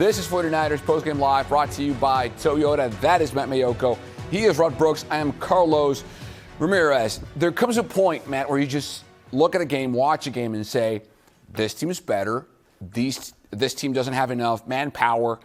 This is 49ers Postgame Live, brought to you by Toyota. That is Matt Mayoko. He is Rod Brooks. I am Carlos Ramirez. There comes a point, Matt, where you just look at a game, watch a game, and say, this team is better. This team doesn't have enough manpower.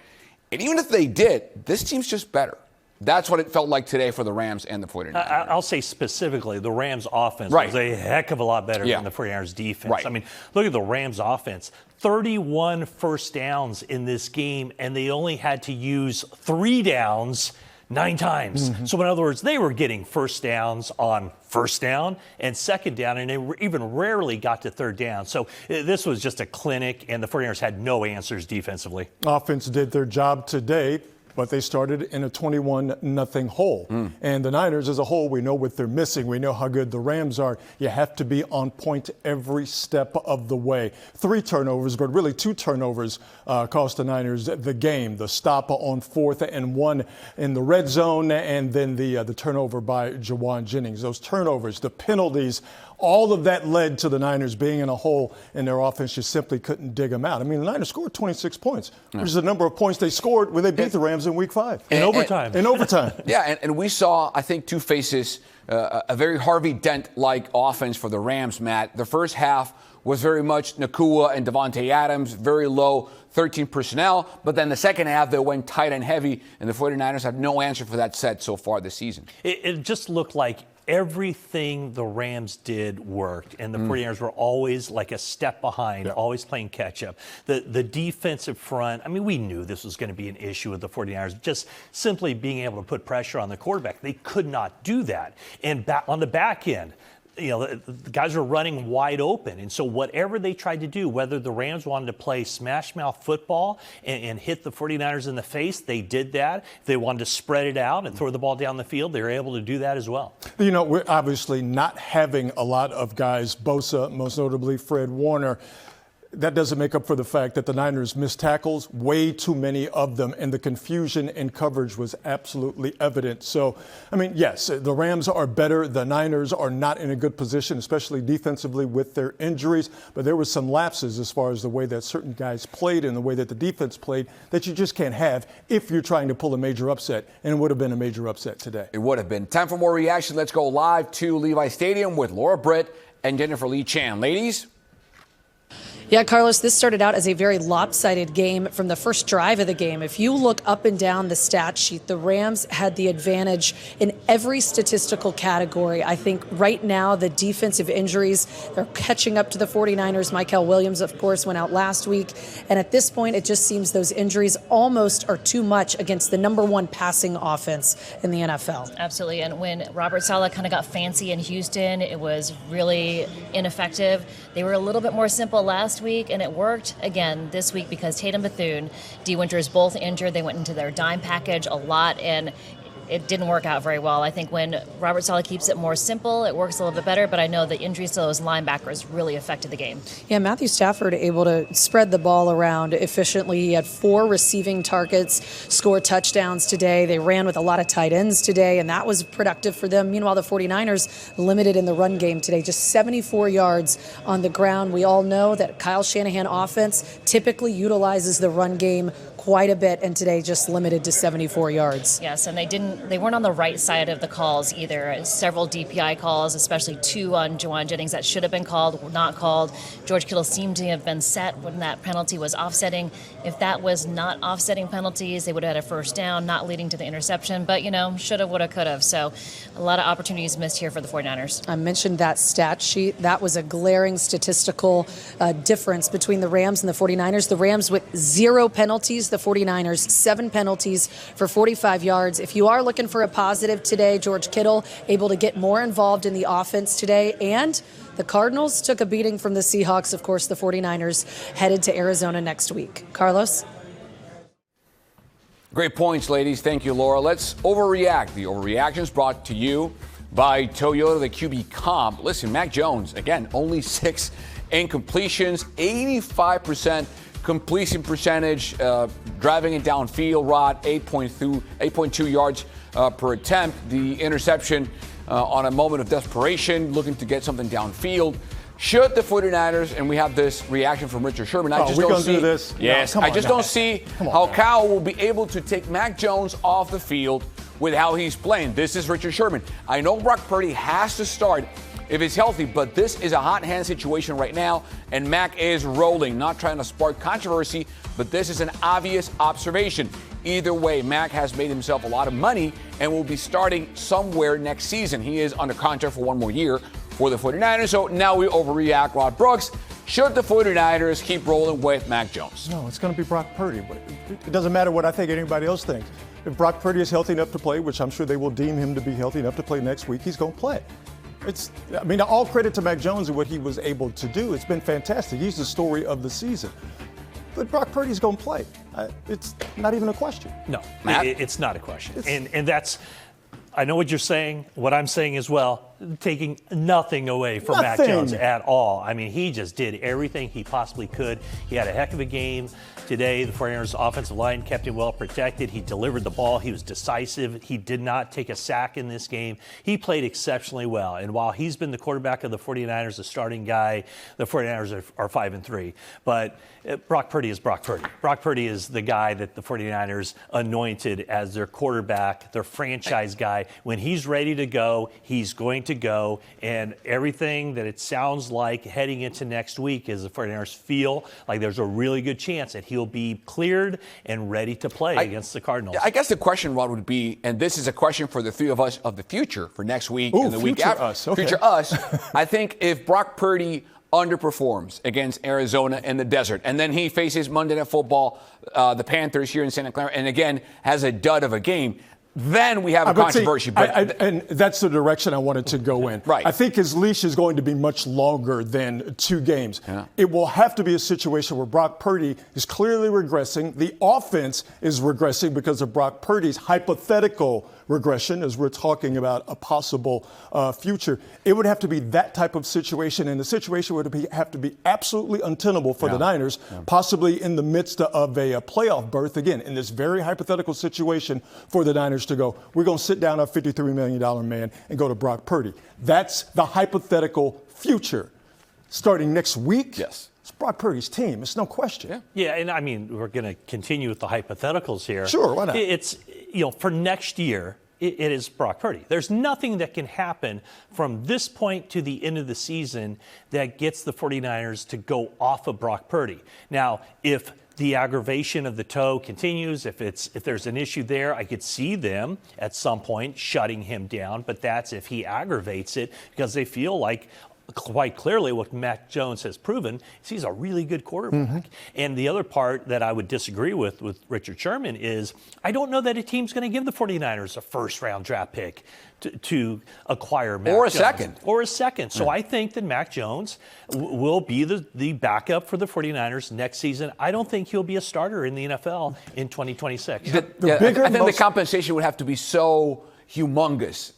And even if they did, this team's just better. That's what it felt like today for the Rams and the 49ers. I'll say specifically, the Rams offense was a heck of a lot better than the 49ers defense. Right. I mean, look at the Rams offense. 31 first downs in this game, and they only had to use 3 downs 9 times. Mm-hmm. So in other words, they were getting first downs on first down and second down, and they even rarely got to third down. So this was just a clinic, and the 49ers had no answers defensively. Offense did their job today, but they started in a 21-0 hole. And the Niners as a whole, we know what they're missing. We know how good the Rams are. You have to be on point every step of the way. 3 turnovers, but really 2 turnovers cost the Niners the game. The stop on 4th and 1 in the red zone, and then the turnover by Jawan Jennings. Those turnovers, the penalties, all of that led to the Niners being in a hole, and their offense just simply couldn't dig them out. I mean, the Niners scored 26 points, which is the number of points they scored when they beat the Rams in Week 5. In overtime. In overtime. Yeah, and we saw, I think, two faces, a very Harvey Dent-like offense for the Rams, Matt. The first half was very much Nakua and Devontae Adams, very low 13 personnel. But then the second half, they went tight and heavy, and the 49ers have no answer for that set so far this season. It just looked like everything the Rams did worked, and the 49ers were always like a step behind, always playing catch-up. The defensive front, I mean, we knew this was going to be an issue with the 49ers, just simply being able to put pressure on the quarterback. They could not do that. And on the back end, you know, the guys were running wide open. And so whatever they tried to do, whether the Rams wanted to play smash mouth football and hit the 49ers in the face, they did that. If they wanted to spread it out and throw the ball down the field, they were able to do that as well. You know, we're obviously not having a lot of guys, Bosa, most notably Fred Warner. That doesn't make up for the fact that the Niners missed tackles, way too many of them, and the confusion in coverage was absolutely evident. So, I mean, yes, the Rams are better. The Niners are not in a good position, especially defensively with their injuries. But there was some lapses as far as the way that certain guys played and the way that the defense played that you just can't have if you're trying to pull a major upset. And it would have been a major upset today. It would have been. Time for more reaction. Let's go live to Levi Stadium with Laura Britt and Jennifer Lee Chan. Ladies? Yeah, Carlos, this started out as a very lopsided game from the first drive of the game. If you look up and down the stat sheet, the Rams had the advantage in every statistical category. I think right now the defensive injuries, they're catching up to the 49ers. Michael Williams, of course, went out last week. And at this point, it just seems those injuries almost are too much against the number 1 passing offense in the NFL. Absolutely. And when Robert Saleh kind of got fancy in Houston, it was really ineffective. They were a little bit more simple last week, and it worked again this week because Tatum Bethune, D. Winters both injured. They went into their dime package a lot, and it didn't work out very well. I think when Robert Saleh keeps it more simple, it works a little bit better, but I know the injuries to those linebackers really affected the game. Yeah, Matthew Stafford able to spread the ball around efficiently. He had 4 receiving targets, scored touchdowns today. They ran with a lot of tight ends today, and that was productive for them. Meanwhile, the 49ers limited in the run game today, just 74 yards on the ground. We all know that Kyle Shanahan offense typically utilizes the run game quite a bit, and today just limited to 74 yards. Yes, and they weren't on the right side of the calls either. Several DPI calls, especially 2 on Jawan Jennings that should have been called, were not called. George Kittle seemed to have been set when that penalty was offsetting. If that was not offsetting penalties, they would have had a first down, not leading to the interception. But, you know, should have, would have, could have. So a lot of opportunities missed here for the 49ers. I mentioned that stat sheet. That was a glaring statistical difference between the Rams and the 49ers. The Rams with 0 penalties. The 49ers, 7 penalties for 45 yards. If you are looking for a positive today, George Kittle able to get more involved in the offense today. And the Cardinals took a beating from the Seahawks. Of course, the 49ers headed to Arizona next week. Carlos? Great points, ladies. Thank you, Laura. Let's overreact. The overreaction is brought to you by Toyota, the QB comp. Listen, Mac Jones, again, only 6 incompletions, 85% completion percentage, driving it downfield, Rod, 8.2 yards per attempt. The interception on a moment of desperation, looking to get something downfield. Should the 49ers, and we have this reaction from Richard Sherman, I just don't see do this. Yes, no, I just don't see how man. Kyle will be able to take Mac Jones off the field with how he's playing. This is Richard Sherman. I know Brock Purdy has to start if he's healthy, but this is a hot hand situation right now, and Mac is rolling. Not trying to spark controversy, but this is an obvious observation. Either way, Mac has made himself a lot of money and will be starting somewhere next season. He is under contract for one more year for the 49ers, so now we overreact. Rod Brooks, should the 49ers keep rolling with Mac Jones? No, it's going to be Brock Purdy. But it doesn't matter what I think anybody else thinks. If Brock Purdy is healthy enough to play, which I'm sure they will deem him to be healthy enough to play next week, he's going to play. All credit to Mac Jones and what he was able to do. It's been fantastic. He's the story of the season. But Brock Purdy's going to play. It's not even a question. No, it's not a question. And that's, I know what you're saying. What I'm saying as well, taking nothing away from Mac Jones at all. I mean, he just did everything he possibly could. He had a heck of a game today. The 49ers offensive line kept him well protected. He delivered the ball. He was decisive. He did not take a sack in this game. He played exceptionally well. And while he's been the quarterback of the 49ers, the starting guy, the 49ers are 5-3. But Brock Purdy is Brock Purdy. Brock Purdy is the guy that the 49ers anointed as their quarterback, their franchise guy. When he's ready to go, he's going to go. And everything that it sounds like heading into next week is the 49ers feel like there's a really good chance that he'll be cleared and ready to play against the Cardinals. I guess the question, Rod, would be, and this is a question for the three of us of the future for next week and the week after. Future us. I think if Brock Purdy underperforms against Arizona in the desert, and then he faces Monday Night Football, the Panthers here in Santa Clara, and again has a dud of a game, then we have a controversy. And that's the direction I wanted to go in. Right. I think his leash is going to be much longer than 2 games. Yeah. It will have to be a situation where Brock Purdy is clearly regressing. The offense is regressing because of Brock Purdy's hypothetical regression, as we're talking about a possible future. It would have to be that type of situation, and the situation would have to be absolutely untenable for the Niners, possibly in the midst of a playoff berth, again, in this very hypothetical situation for the Niners to go, we're going to sit down our $53 million man and go to Brock Purdy. That's the hypothetical future. Starting next week, yes, it's Brock Purdy's team. It's no question. Yeah, and I mean, we're going to continue with the hypotheticals here. Sure, why not? It's, for next year, it is Brock Purdy. There's nothing that can happen from this point to the end of the season that gets the 49ers to go off of Brock Purdy. Now, if the aggravation of the toe continues, if there's an issue there, I could see them at some point shutting him down, but that's if he aggravates it because they feel like quite clearly what Mac Jones has proven is he's a really good quarterback. Mm-hmm. And the other part that I would disagree with Richard Sherman is I don't know that a team's going to give the 49ers a first-round draft pick to acquire Mac Jones. Or a second. So I think that Mac Jones will be the backup for the 49ers next season. I don't think he'll be a starter in the NFL in 2026. I think the compensation would have to be so humongous.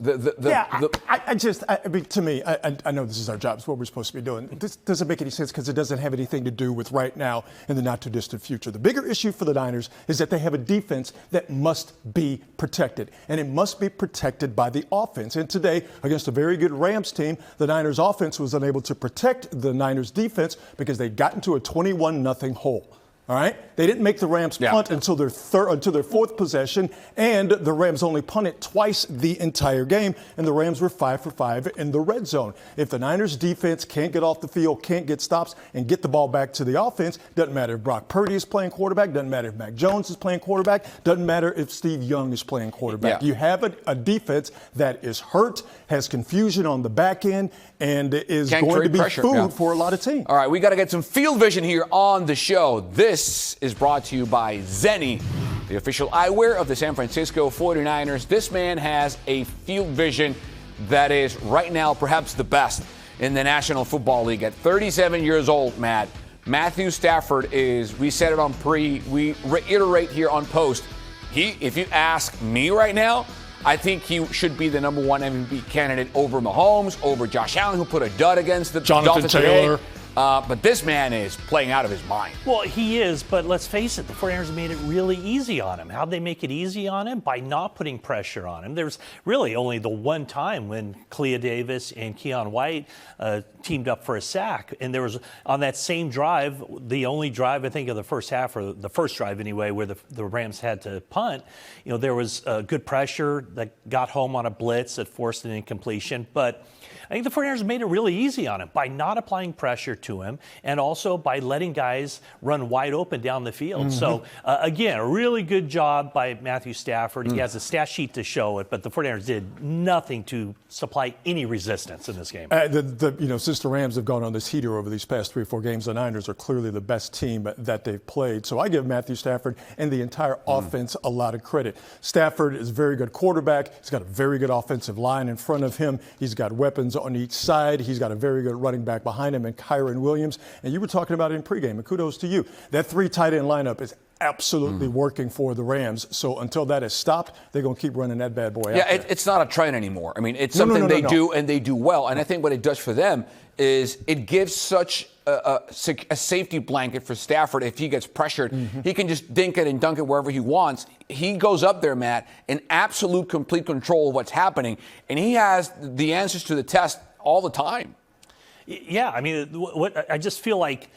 To me, I know this is our job. It's what we're supposed to be doing. This doesn't make any sense because it doesn't have anything to do with right now in the not-too-distant future. The bigger issue for the Niners is that they have a defense that must be protected, and it must be protected by the offense. And today, against a very good Rams team, the Niners offense was unable to protect the Niners defense because they got into a 21-0 hole. All right? They didn't make the Rams punt until their fourth possession, and the Rams only punted twice the entire game, and the Rams were 5 for 5 in the red zone. If the Niners defense can't get off the field, can't get stops, and get the ball back to the offense, doesn't matter if Brock Purdy is playing quarterback, doesn't matter if Mac Jones is playing quarterback, doesn't matter if Steve Young is playing quarterback. You have a defense that is hurt, has confusion on the back end, and is going to be food for a lot of teams. All right, we got to get some field vision here on the show. This is brought to you by Zenni, the official eyewear of the San Francisco 49ers. This man has a field vision that is right now perhaps the best in the National Football League. At 37 years old, Matt, Matthew Stafford is, we said it on pre, we reiterate here on post. If you ask me right now, I think he should be the number 1 MVP candidate over Mahomes, over Josh Allen, who put a dud against the Dolphins today. But this man is playing out of his mind. Well, he is, but let's face it, the 49ers made it really easy on him. How'd they make it easy on him? By not putting pressure on him. There's really only the one time when Clea Davis and Keon White teamed up for a sack. And there was, on that same drive, the only drive, I think, of the first half, or the first drive anyway, where the Rams had to punt, there was good pressure that got home on a blitz that forced an incompletion. But I think the 49ers made it really easy on him by not applying pressure to him and also by letting guys run wide open down the field. So, again, a really good job by Matthew Stafford. He has a stat sheet to show it, but the 49ers did nothing to supply any resistance in this game. Since the Rams have gone on this heater over these past 3 or 4 games, the Niners are clearly the best team that they've played. So I give Matthew Stafford and the entire offense a lot of credit. Stafford is a very good quarterback. He's got a very good offensive line in front of him. He's got weapons on each side. He's got a very good running back behind him, and Kyron Williams. And you were talking about it in pregame, and kudos to you. That 3 tight end lineup is absolutely working for the Rams. So until that is stopped, they're going to keep running that bad boy out there. It's not a trend anymore. I mean, it's something they do, and they do well. And I think what it does for them is it gives such a safety blanket for Stafford. If he gets pressured, he can just dink it and dunk it wherever he wants. He goes up there, Matt, in absolute complete control of what's happening, and he has the answers to the test all the time. Yeah, I mean, I just feel like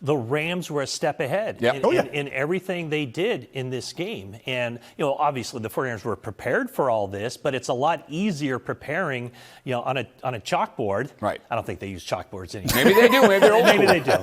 the Rams were a step ahead in everything they did in this game. And, obviously the 49ers were prepared for all this, but it's a lot easier preparing, on a chalkboard. Right. I don't think they use chalkboards anymore. Maybe they do. Maybe they're old. Maybe they do.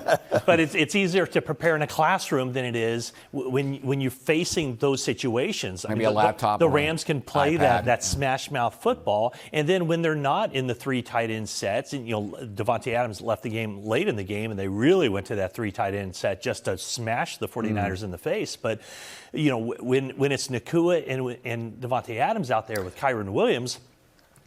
But it's easier to prepare in a classroom than it is when you're facing those situations. Maybe a laptop. The Rams can play iPad. that smash mouth football. And then when they're not in the 3 tight end sets, and, Devontae Adams left the game late in the game, and they really went to that 3 tight end set just to smash the 49ers in the face. But, when it's Nakua and Devontae Adams out there with Kyron Williams,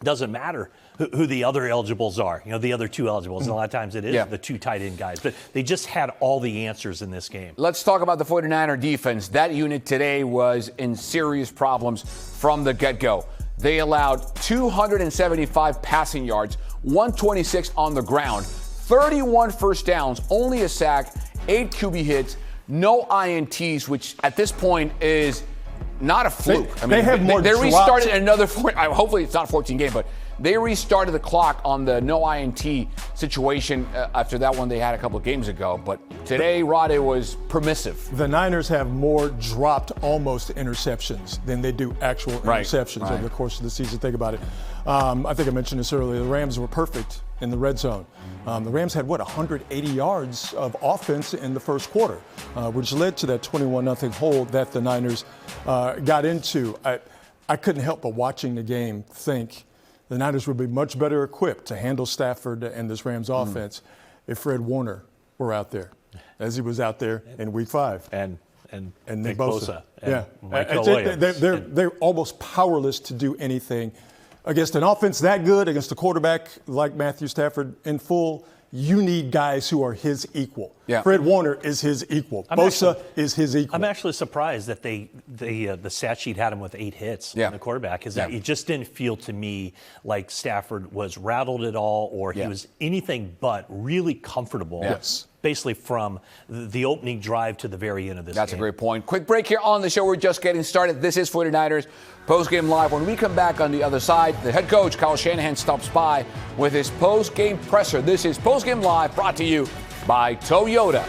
doesn't matter who the other eligibles are, the other 2 eligibles. And a lot of times it is the 2 tight end guys. But they just had all the answers in this game. Let's talk about the 49er defense. That unit today was in serious problems from the get-go. They allowed 275 passing yards, 126 on the ground, 31 first downs, only a sack, 8 QB hits, no INTs, which at this point is not a fluke. They have more They drops. restarted another, hopefully it's not a 14 game, but they restarted the clock on the no INT situation after that one they had a couple of games ago. But today, Rod, it was permissive. The Niners have more dropped almost interceptions than they do actual interceptions over the course of the season. Think about it. I think I mentioned this earlier. The Rams were perfect in the red zone. The Rams had, 180 yards of offense in the first quarter, which led to that 21-0 hole that the Niners got into. I couldn't help but watching the game think the Niners would be much better equipped to handle Stafford and this Rams offense if Fred Warner were out there, as he was out there in Week 5. And Nick Bosa. And they're almost powerless to do anything against an offense that good, against a quarterback like Matthew Stafford in full. You need guys who are his equal. Yeah. Fred Warner is his equal. Bosa is his equal. I'm actually surprised that the stat sheet had him with 8 hits on the quarterback, because it just didn't feel to me like Stafford was rattled at all, or he was anything but really comfortable. Yes. Basically from the opening drive to the very end of this game. That's a great point. Quick break here on the show. We're just getting started. This is 49ers Postgame Live. When we come back on the other side, the head coach, Kyle Shanahan, stops by with his postgame presser. This is Postgame Live, brought to you by Toyota.